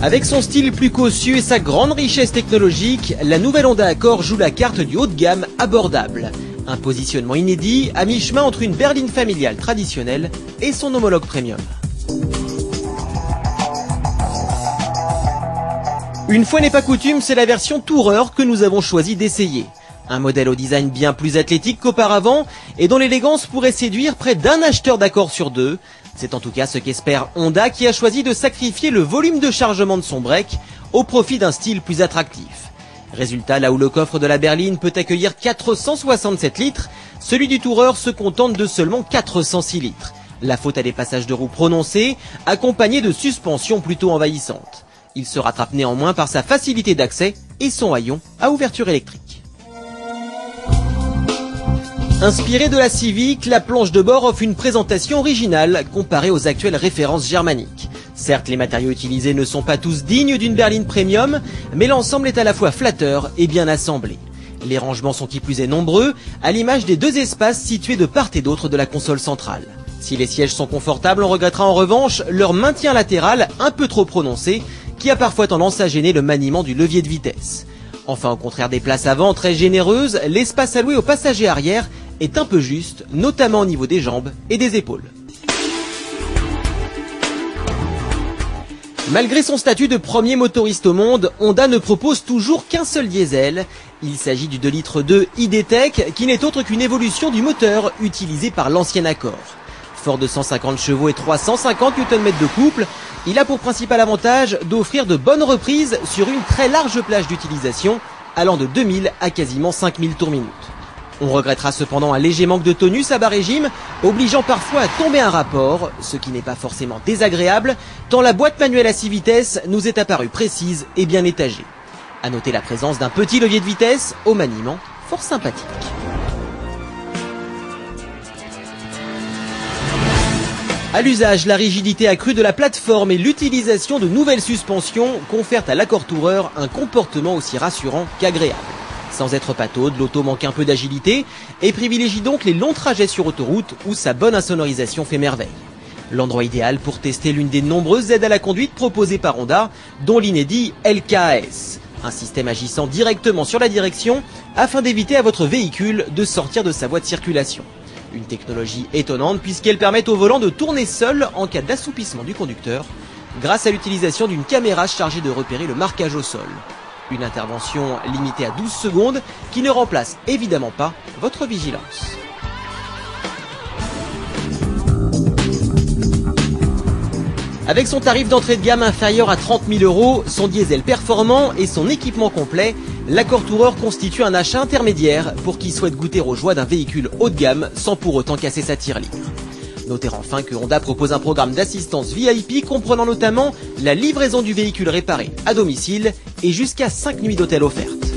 Avec son style plus cossu et sa grande richesse technologique, la nouvelle Honda Accord joue la carte du haut de gamme abordable. Un positionnement inédit à mi-chemin entre une berline familiale traditionnelle et son homologue premium. Une fois n'est pas coutume, c'est la version Tourer que nous avons choisi d'essayer. Un modèle au design bien plus athlétique qu'auparavant et dont l'élégance pourrait séduire près d'un acheteur d'Accord sur deux. C'est en tout cas ce qu'espère Honda qui a choisi de sacrifier le volume de chargement de son break au profit d'un style plus attractif. Résultat, là où le coffre de la berline peut accueillir 467 litres, celui du Tourer se contente de seulement 406 litres. La faute à des passages de roues prononcés, accompagnés de suspensions plutôt envahissantes. Il se rattrape néanmoins par sa facilité d'accès et son haillon à ouverture électrique. Inspirée de la Civic, la planche de bord offre une présentation originale comparée aux actuelles références germaniques. Certes, les matériaux utilisés ne sont pas tous dignes d'une berline premium, mais l'ensemble est à la fois flatteur et bien assemblé. Les rangements sont qui plus est nombreux, à l'image des deux espaces situés de part et d'autre de la console centrale. Si les sièges sont confortables, on regrettera en revanche leur maintien latéral un peu trop prononcé, qui a parfois tendance à gêner le maniement du levier de vitesse. Enfin, au contraire des places avant très généreuses, l'espace alloué aux passagers arrière est un peu juste, notamment au niveau des jambes et des épaules. Malgré son statut de premier motoriste au monde, Honda ne propose toujours qu'un seul diesel. Il s'agit du 2,2 litres ID-Tech qui n'est autre qu'une évolution du moteur utilisé par l'ancien Accord. Fort de 150 chevaux et 350 Nm de couple, il a pour principal avantage d'offrir de bonnes reprises sur une très large plage d'utilisation, allant de 2000 à quasiment 5000 tours minute. On regrettera cependant un léger manque de tonus à bas régime, obligeant parfois à tomber un rapport, ce qui n'est pas forcément désagréable, tant la boîte manuelle à 6 vitesses nous est apparue précise et bien étagée. À noter la présence d'un petit levier de vitesse au maniement fort sympathique. À l'usage, la rigidité accrue de la plateforme et l'utilisation de nouvelles suspensions confèrent à l'Accord Tourer un comportement aussi rassurant qu'agréable. Sans être pataude, l'auto manque un peu d'agilité et privilégie donc les longs trajets sur autoroute où sa bonne insonorisation fait merveille. L'endroit idéal pour tester l'une des nombreuses aides à la conduite proposées par Honda, dont l'inédit LKAS, un système agissant directement sur la direction afin d'éviter à votre véhicule de sortir de sa voie de circulation. Une technologie étonnante puisqu'elle permet au volant de tourner seul en cas d'assoupissement du conducteur grâce à l'utilisation d'une caméra chargée de repérer le marquage au sol. Une intervention limitée à 12 secondes qui ne remplace évidemment pas votre vigilance. Avec son tarif d'entrée de gamme inférieur à 30 000 €, son diesel performant et son équipement complet, l'Accord Tourer constitue un achat intermédiaire pour qui souhaite goûter aux joies d'un véhicule haut de gamme sans pour autant casser sa tirelire. Notez enfin que Honda propose un programme d'assistance VIP comprenant notamment la livraison du véhicule réparé à domicile et jusqu'à 5 nuits d'hôtel offertes.